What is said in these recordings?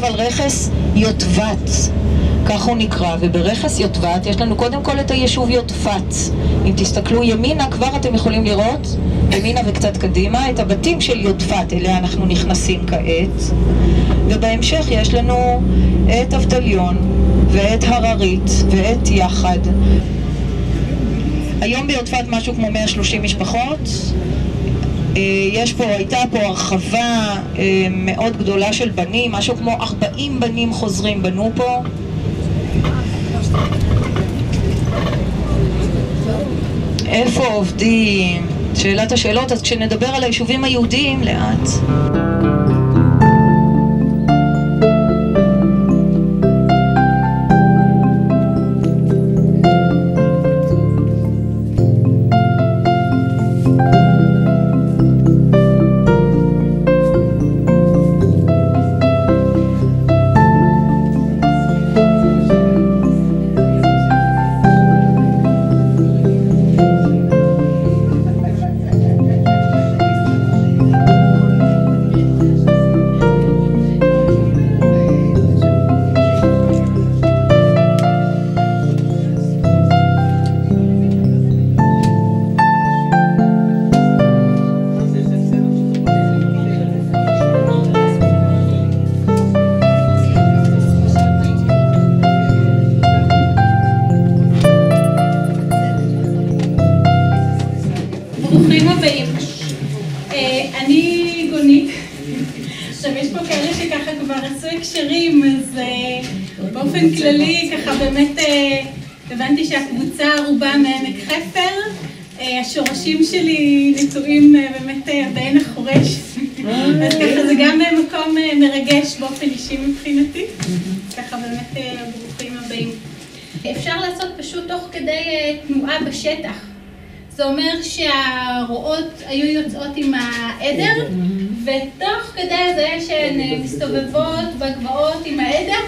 עכשיו על רכס יוטבט, כך הוא נקרא, וברכס יוטבט יש לנו קודם כל את היישוב יוטפת. אם תסתכלו ימינה כבר אתם יכולים לראות, ימינה וקצת קדימה, את הבתים של יוטפת, אליה אנחנו נכנסים כעת. ובהמשך יש לנו את אבטליון ואת הררית ואת יחד. היום ביוטפת משהו כמו 130 משפחות. הייתה פה הרחבה מאוד גדולה של בנים, משהו כמו 40 בנים חוזרים בנו פה. איפה עובדים? שאלת השאלות, אז כשנדבר על היישובים היהודיים לאט. ברוכים הבאים. אני גונית. עכשיו יש פה כאלה שככה כבר עשו הקשרים, אז באופן כללי ככה באמת הבנתי שהקבוצה רובה מעמק חפר. השורשים שלי נטועים באמת בעין החורש, אז ככה זה גם מקום מרגש באופן אישי מבחינתי. ככה באמת ברוכים הבאים. אפשר לעשות פשוט תוך כדי תנועה בשטח. זה אומר שהרועות היו יוצאות עם העדר, ותוך כדי זה שהן מסתובבות בגבעות עם העדר,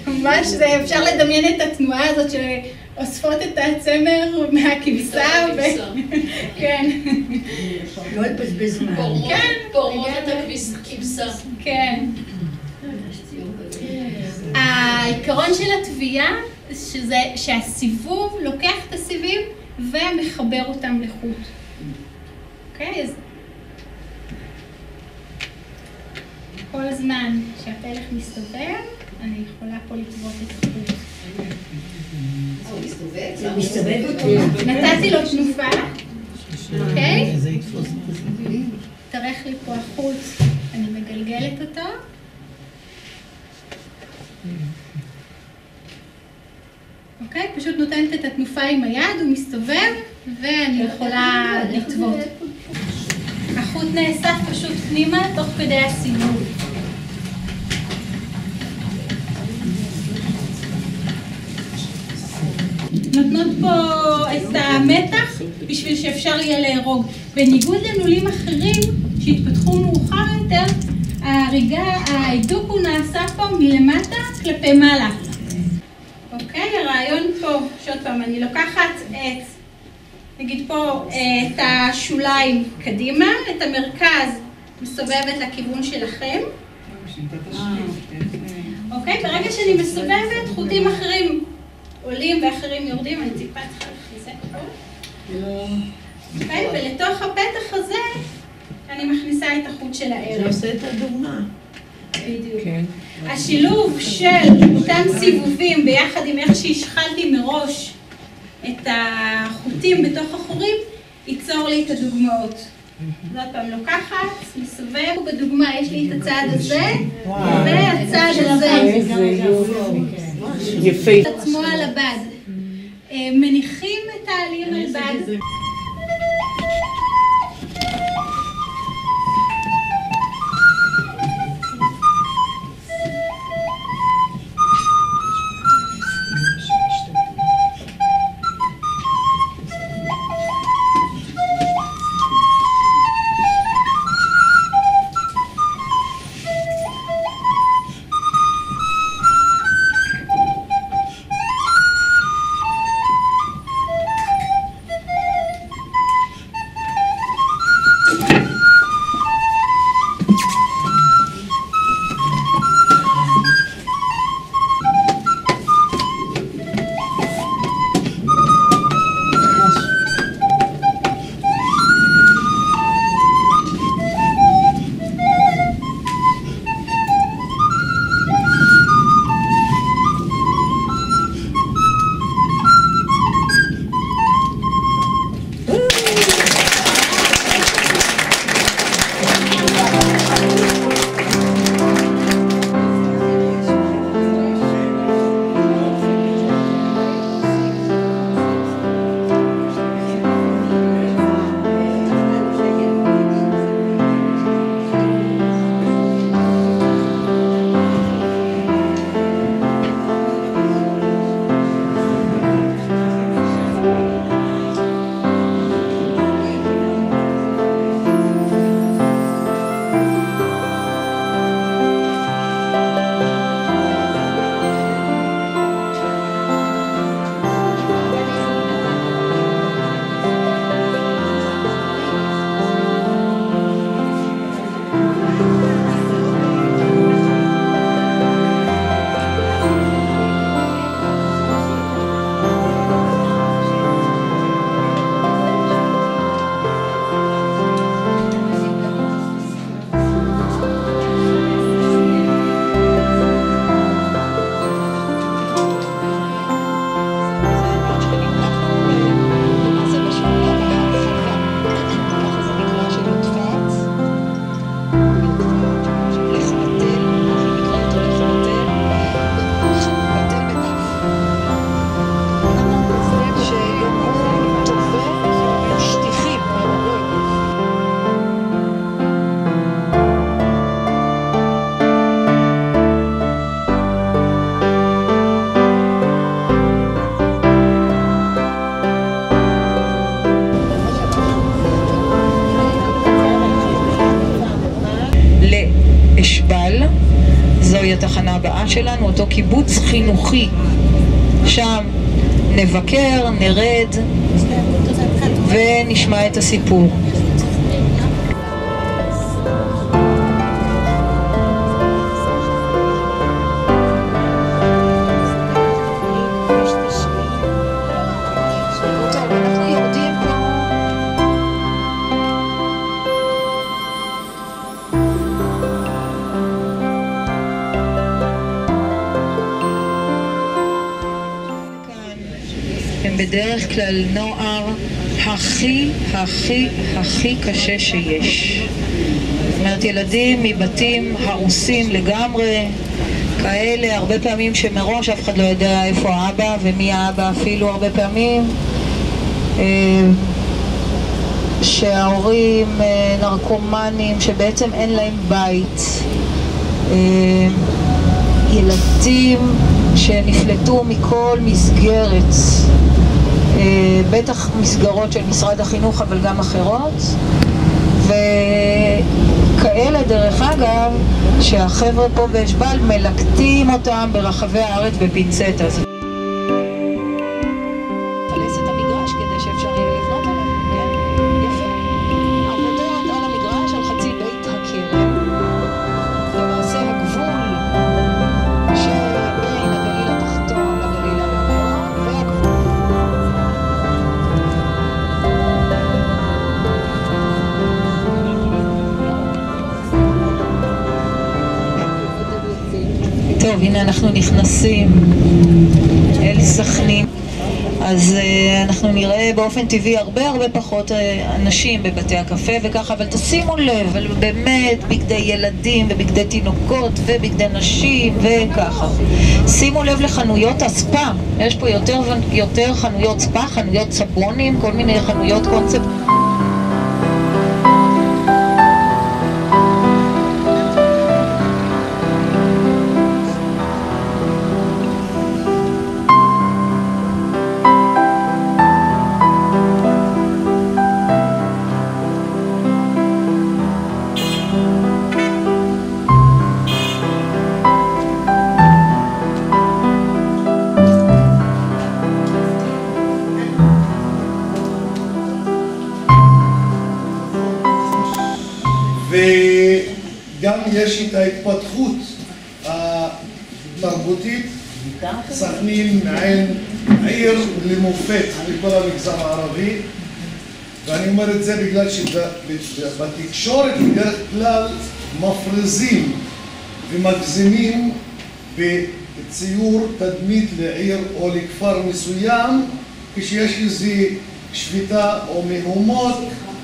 ממש אפשר לדמיין את התנועה הזאת שאוספות את הצמר מהכבשה. כן. לא לבזבז זמן. פורמות את הכבשה. כן. העיקרון של התביעה זה שהסיבוב לוקח את הסיבים ומחבר אותם לחוט. אוקיי, אז כל הזמן שהפלח מסתובב, אני יכולה פה לצוות את החוט. זה מסתובב אותי. נתתי לו תנופה, אוקיי? תארך לי פה החוט, אני מגלגלת אותו. אוקיי, פשוט נותנת את התנופה עם היד, הוא מסתובב, ואני יכולה לטוות. החוט נאסף פשוט פנימה תוך כדי הסיבוב. נותנות פה את המתח בשביל שאפשר יהיה להרוג. בניגוד ללולים אחרים שהתפתחו מאוחר יותר, ההידוק הוא נעשה פה מלמטה כלפי מעלה. אוקיי, הרעיון פה, שעוד פעם, אני לוקחת את, נגיד פה, את השוליים קדימה, את המרכז מסובבת לכיוון שלכם. אוקיי, ברגע שאני מסובבת, חוטים אחרים עולים ואחרים יורדים, אני טיפה צריכה לחזק פה. אוקיי, ולתוך הפתח הזה, אני מכניסה את החוט של הערב. זה עושה את הדוגמה. בדיוק. השילוב של אותם סיבובים ביחד עם איך שהשחלתי מראש את החוטים בתוך החורים, ייצור לי את הדוגמאות. זאת פעם לוקחת, מסובב, בדוגמה יש לי את הצד הזה, והצד הזה. יפה. את עצמו על הבד. מניחים את העלים על בד. שלנו, אותו קיבוץ חינוכי. שם נבקר, נרד ונשמע את הסיפור. בדרך כלל נוער הכי קשה שיש. זאת אומרת, ילדים מבתים הרוסים לגמרי, כאלה הרבה פעמים שמראש אף אחד לא יודע איפה האבא ומי האבא אפילו, הרבה פעמים שההורים נרקומנים שבעצם אין להם בית, ילדים שנפלטו מכל מסגרת, בטח מסגרות של משרד החינוך אבל גם אחרות, וכאלה דרך אגב שהחבר'ה פה באשבל מלקטים אותם ברחבי הארץ בפינצטה. פלס את המגרש כדי שאפשר יהיה לבנות עליו, כן? יפה. עבודות על המגרש על חצי בית הכרם, למעשה הגבול שבין הגליל התחתון לגליל העליון והגבול. טוב, הנה אנחנו נכנסים אל סכנין. אז אנחנו נראה באופן טבעי הרבה פחות אנשים בבתי הקפה וככה, אבל תשימו לב, באמת בגדי ילדים ובגדי תינוקות ובגדי נשים וככה. שימו לב לחנויות הספה, יש פה יותר חנויות ספה, חנויות סבונים, כל מיני חנויות קונספט. וגם יש את ההתפתחות התרבותית. סכנין מעין עיר למופת לכל המגזר הערבי, ואני אומר את זה בגלל שבתקשורת בדרך כלל מפריזים ומגזימים בציור תדמית לעיר או לכפר מסוים, כשיש איזו שביתה או מהומות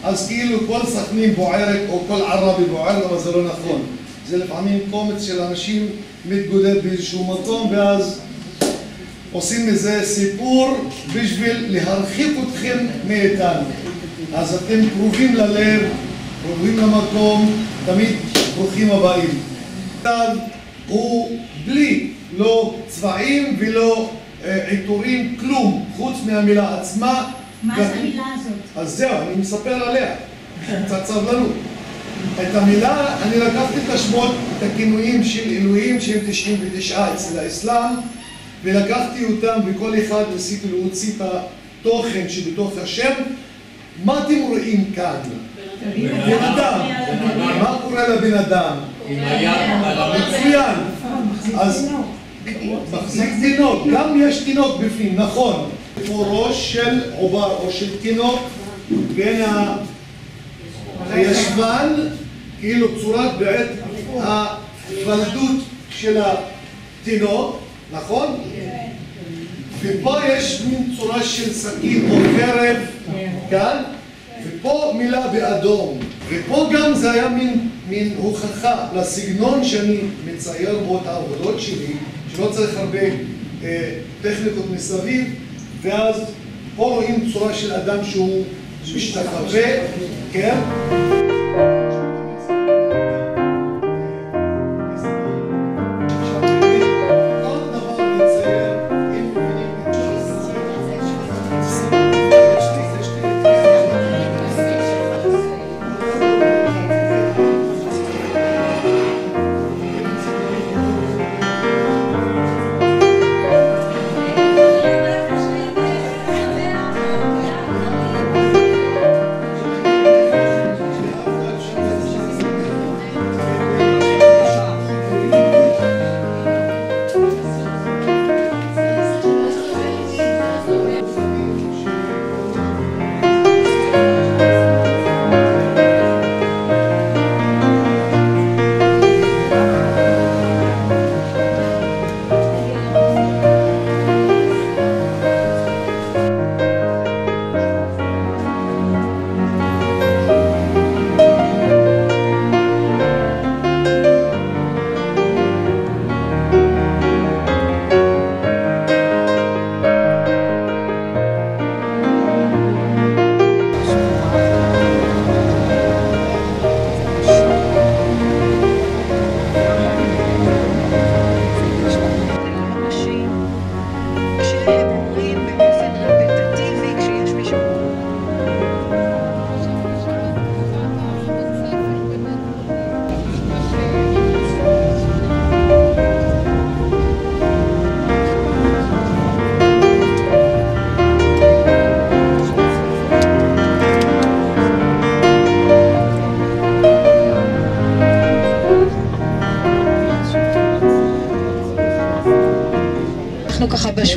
אז כאילו כל סכנין בוערת או כל ערבי בוערת, אבל זה לא נכון. זה לפעמים קומץ של אנשים מתגודד באיזשהו מקום ואז עושים מזה סיפור בשביל להרחיק אתכם מאיתנו. אז אתם קרובים ללב, קרובים למקום, תמיד ברוכים הבאים. הוא בלי לא צבעים ולא עיטורים, כלום, חוץ מהמילה עצמה. מה זה המילה הזאת? אז זהו, אני מספר עליה, קצת סבלנות. את המילה, אני לקחתי את השמות, את הכינויים של אלוהים שהם 99 אצל האסלאם, ולקחתי אותם וכל אחד ניסיתי להוציא את התוכן שבתוך השם. מה אתם רואים כאן? בן אדם. מה קורה לבן אדם? מצוין. אז מחזיק תינוק, גם יש תינוק בפנים, נכון. פה ראש של עובר או של תינוק בין הישבן, כאילו צורת בעת הוולדות של התינוק, נכון? ופה יש מין צורה של סכין או קרב כאן, ופה מילה באדום, ופה גם זה היה מין הוכחה לסגנון שאני מצייר בו את העבודות שלי, שלא צריך הרבה טכניקות מסביב. ואז פה רואים צורה של אדם שהוא משתחווה, כן?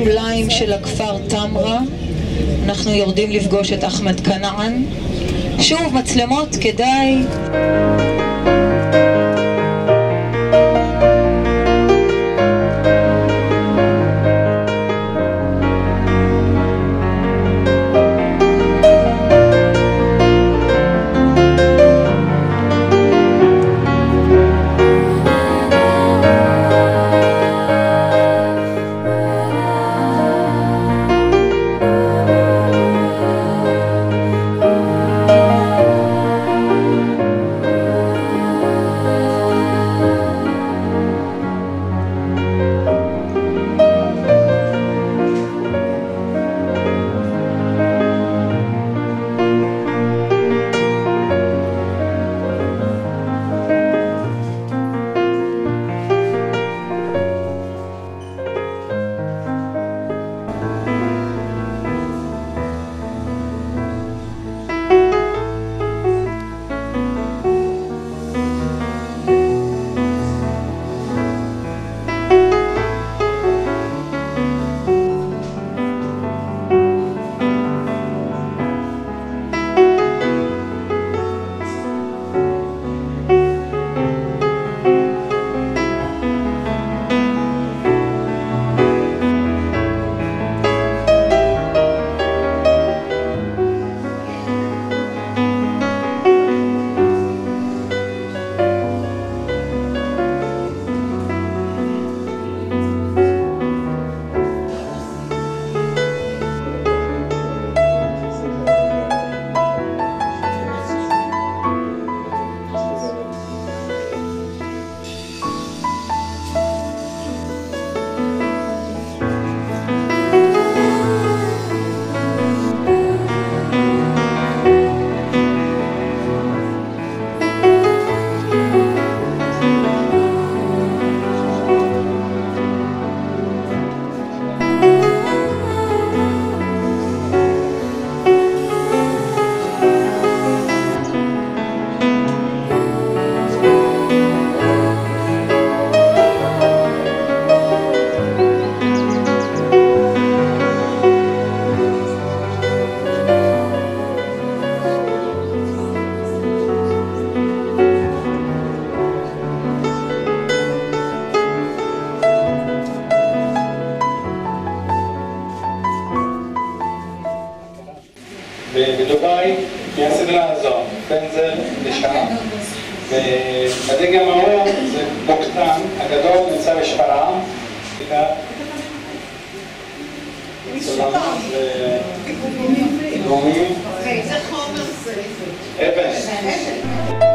השוליים של הכפר תמרה. אנחנו יורדים לפגוש את אחמד כנען. שוב מצלמות, כדאי. בדובאי היא הסדרה הזו, בנזל לשעה, והדגם ההוא זה בוקטן הגדול, נמצא בשפרעם, סולמות ודרומים, איזה חומר זה? אבן.